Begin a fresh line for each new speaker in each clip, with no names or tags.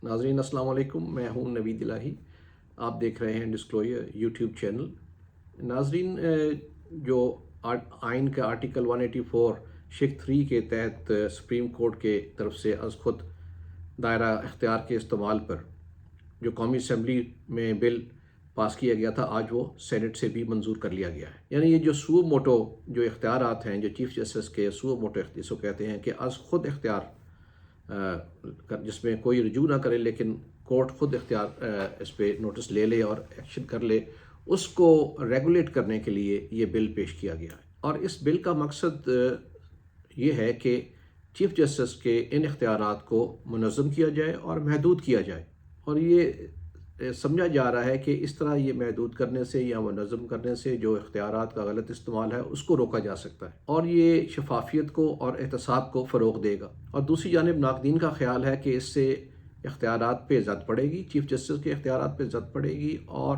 ناظرین السلام علیکم، میں ہوں نوید الہی۔ آپ دیکھ رہے ہیں ڈسکلوئر یوٹیوب چینل۔ ناظرین، جو آئین کا آرٹیکل 184 شق 3 کے تحت سپریم کورٹ کے طرف سے از خود دائرہ اختیار کے استعمال پر جو قومی اسمبلی میں بل پاس کیا گیا تھا، آج وہ سینٹ سے بھی منظور کر لیا گیا ہے۔ یعنی یہ جو سو موٹو جو اختیارات ہیں، جو چیف جسٹس کے سو موٹو جس کو کہتے ہیں کہ از خود اختیار، جس میں کوئی رجوع نہ کرے لیکن کورٹ خود اختیار اس پہ نوٹس لے لے اور ایکشن کر لے، اس کو ریگولیٹ کرنے کے لیے یہ بل پیش کیا گیا ہے۔ اور اس بل کا مقصد یہ ہے کہ چیف جسٹس کے ان اختیارات کو منظم کیا جائے اور محدود کیا جائے، اور یہ سمجھا جا رہا ہے کہ اس طرح یہ محدود کرنے سے یا منظم کرنے سے جو اختیارات کا غلط استعمال ہے اس کو روکا جا سکتا ہے، اور یہ شفافیت کو اور احتساب کو فروغ دے گا۔ اور دوسری جانب ناقدین کا خیال ہے کہ اس سے اختیارات پہ زد پڑے گی، چیف جسٹس کے اختیارات پہ زد پڑے گی، اور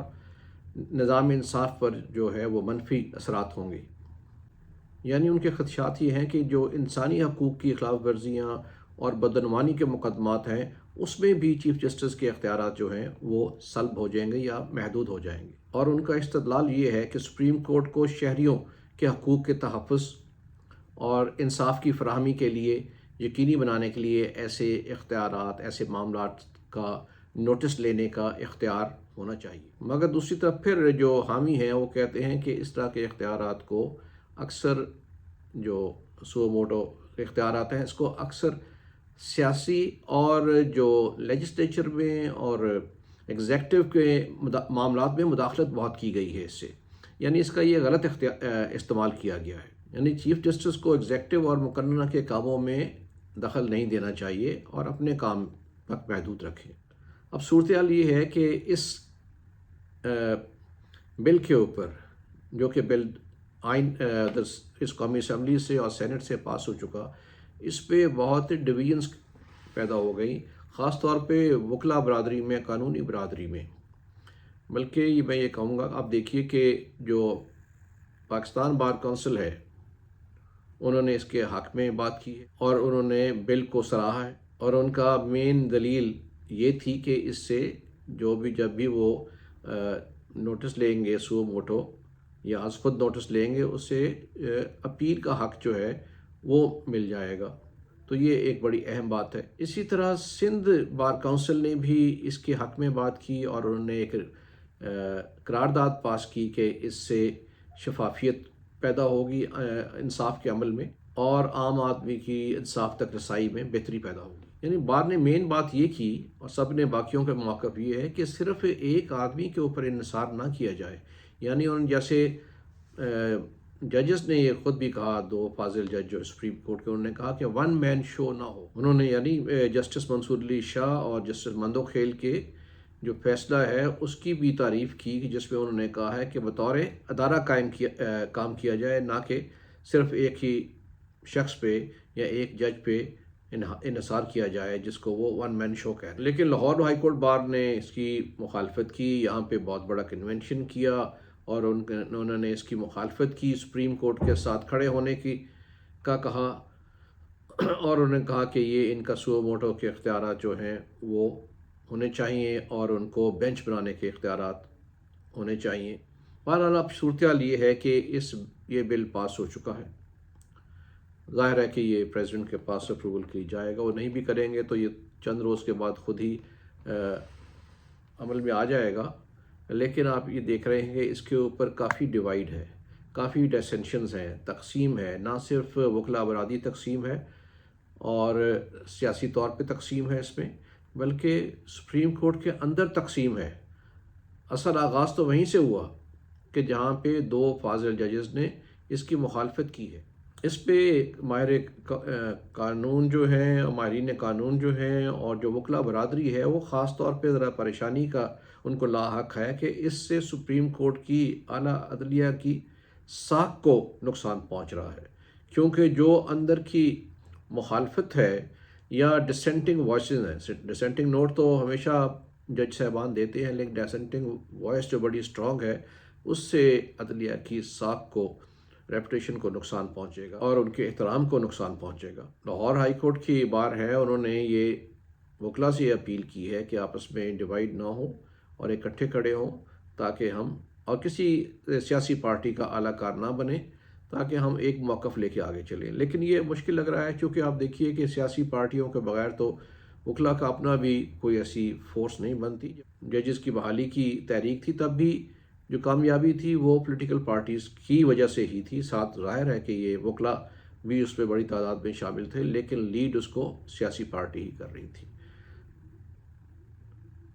نظام انصاف پر جو ہے وہ منفی اثرات ہوں گے۔ یعنی ان کے خدشات یہ ہیں کہ جو انسانی حقوق کی خلاف ورزیاں اور بدعنوانی کے مقدمات ہیں، اس میں بھی چیف جسٹس کے اختیارات جو ہیں وہ سلب ہو جائیں گے یا محدود ہو جائیں گے۔ اور ان کا استدلال یہ ہے کہ سپریم کورٹ کو شہریوں کے حقوق کے تحفظ اور انصاف کی فراہمی کے لیے یقینی بنانے کے لیے ایسے اختیارات، ایسے معاملات کا نوٹس لینے کا اختیار ہونا چاہیے۔ مگر دوسری طرف پھر جو حامی ہیں وہ کہتے ہیں کہ اس طرح کے اختیارات کو اکثر، جو سو موٹو اختیارات ہیں، اس کو اکثر سیاسی اور جو لیجسلیچر میں اور ایگزیکٹو کے معاملات میں مداخلت بہت کی گئی ہے اس سے، یعنی اس کا یہ غلط استعمال کیا گیا ہے۔ یعنی چیف جسٹس کو ایگزیکٹو اور مقننہ کے کاموں میں دخل نہیں دینا چاہیے اور اپنے کام تک محدود رکھیں۔ اب صورتحال یہ ہے کہ اس بل کے اوپر، جو کہ بل آئین اس قومی اسمبلی سے اور سینٹ سے پاس ہو چکا، اس پہ بہت ڈویژنس پیدا ہو گئی، خاص طور پہ وکلا برادری میں، قانونی برادری میں۔ بلکہ میں یہ کہوں گا، آپ دیکھیے کہ جو پاکستان بار کونسل ہے، انہوں نے اس کے حق میں بات کی ہے اور انہوں نے بل کو سراہا ہے، اور ان کا مین دلیل یہ تھی کہ اس سے جب بھی وہ نوٹس لیں گے سو موٹو یا از خود نوٹس لیں گے، اس سے اپیل کا حق جو ہے وہ مل جائے گا۔ تو یہ ایک بڑی اہم بات ہے۔ اسی طرح سندھ بار کونسل نے بھی اس کے حق میں بات کی، اور انہوں نے ایک قرارداد پاس کی کہ اس سے شفافیت پیدا ہوگی انصاف کے عمل میں، اور عام آدمی کی انصاف تک رسائی میں بہتری پیدا ہوگی۔ یعنی بار نے مین بات یہ کی، اور سب نے باقیوں کا موقف یہ ہے کہ صرف ایک آدمی کے اوپر انحصار نہ کیا جائے۔ یعنی ان جیسے ججز نے یہ خود بھی کہا، دو فاضل جج جو سپریم کورٹ کے، انہوں نے کہا کہ ون مین شو نہ ہو۔ انہوں نے یعنی جسٹس منصور علی شاہ اور جسٹس مندو کھیل کے جو فیصلہ ہے اس کی بھی تعریف کی، جس میں انہوں نے کہا ہے کہ بطور ادارہ کام کیا جائے، نہ کہ صرف ایک ہی شخص پہ یا ایک جج پہ انحصار کیا جائے، جس کو وہ ون مین شو کہتے ہیں۔ لیکن لاہور ہائی کورٹ بار نے اس کی مخالفت کی، یہاں پہ بہت بڑا کنونشن کیا، اور انہوں نے اس کی مخالفت کی، سپریم کورٹ کے ساتھ کھڑے ہونے کا کہا، اور انہوں نے کہا کہ یہ ان کا سو موٹو کے اختیارات جو ہیں وہ ہونے چاہیے، اور ان کو بینچ بنانے کے اختیارات ہونے چاہیے۔ بہرحال اب صورتحال یہ ہے کہ یہ بل پاس ہو چکا ہے۔ ظاہر ہے کہ یہ پریزیڈنٹ کے پاس اپروول کی جائے گا، وہ نہیں بھی کریں گے تو یہ چند روز کے بعد خود ہی عمل میں آ جائے گا۔ لیکن آپ یہ دیکھ رہے ہیں کہ اس کے اوپر کافی ڈیوائیڈ ہے، کافی ڈسینشنز ہیں، تقسیم ہے، نہ صرف وکلا برادری تقسیم ہے اور سیاسی طور پہ تقسیم ہے اس میں، بلکہ سپریم کورٹ کے اندر تقسیم ہے۔ اصل آغاز تو وہیں سے ہوا کہ جہاں پہ دو فاضل ججز نے اس کی مخالفت کی ہے۔ اس پہ ماہر قانون جو ہیں، ماہرین قانون جو ہیں، اور جو وکلا برادری ہے، وہ خاص طور پہ ذرا پریشانی کا ان کو لاحق ہے کہ اس سے سپریم کورٹ کی اعلیٰ عدلیہ کی ساکھ کو نقصان پہنچ رہا ہے، کیونکہ جو اندر کی مخالفت ہے یا ڈسینٹنگ وائسز ہیں، ڈسینٹنگ نوٹ تو ہمیشہ جج صاحبان دیتے ہیں، لیکن ڈسینٹنگ وائس جو بڑی اسٹرانگ ہے، اس سے عدلیہ کی ساکھ کو، ریپوٹیشن کو نقصان پہنچے گا اور ان کے احترام کو نقصان پہنچے گا۔ لاہور ہائی کورٹ کی بار ہے، انہوں نے یہ وکلا سے یہ اپیل کی ہے کہ آپس میں ڈیوائڈ نہ ہو اور اکٹھے کھڑے ہوں، تاکہ ہم اور کسی سیاسی پارٹی کا اعلیٰ کار نہ بنے، تاکہ ہم ایک موقف لے کے آگے چلیں۔ لیکن یہ مشکل لگ رہا ہے، چونکہ آپ دیکھیے کہ سیاسی پارٹیوں کے بغیر تو وکلا کا اپنا بھی کوئی ایسی فورس نہیں بنتی۔ ججز کی بحالی کی تحریک تھی، تب بھی جو کامیابی تھی وہ پولیٹیکل پارٹیز کی وجہ سے ہی تھی۔ ساتھ ظاہر ہے کہ یہ وکلا بھی اس پہ بڑی تعداد میں شامل تھے، لیکن لیڈ اس کو سیاسی پارٹی ہی کر رہی تھی۔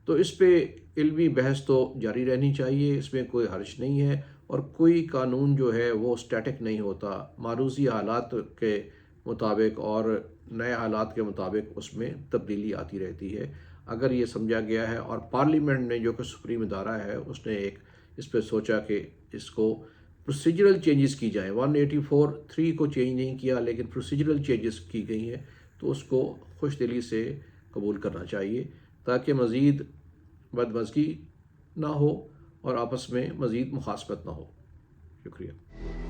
تو اس پہ علمی بحث تو جاری رہنی چاہیے، اس میں کوئی حرج نہیں ہے، اور کوئی قانون جو ہے وہ اسٹیٹک نہیں ہوتا، معروضی حالات کے مطابق اور نئے حالات کے مطابق اس میں تبدیلی آتی رہتی ہے۔ اگر یہ سمجھا گیا ہے، اور پارلیمنٹ نے جو کہ سپریم ادارہ ہے، اس نے ایک اس پہ سوچا کہ اس کو پروسیجرل چینجز کی جائیں، 184(3) کو چینج نہیں کیا لیکن پروسیجرل چینجز کی گئی ہیں، تو اس کو خوش دلی سے قبول کرنا چاہیے، تاکہ مزید بدمزگی نہ ہو اور آپس میں مزید مخاصمت نہ ہو۔ شکریہ۔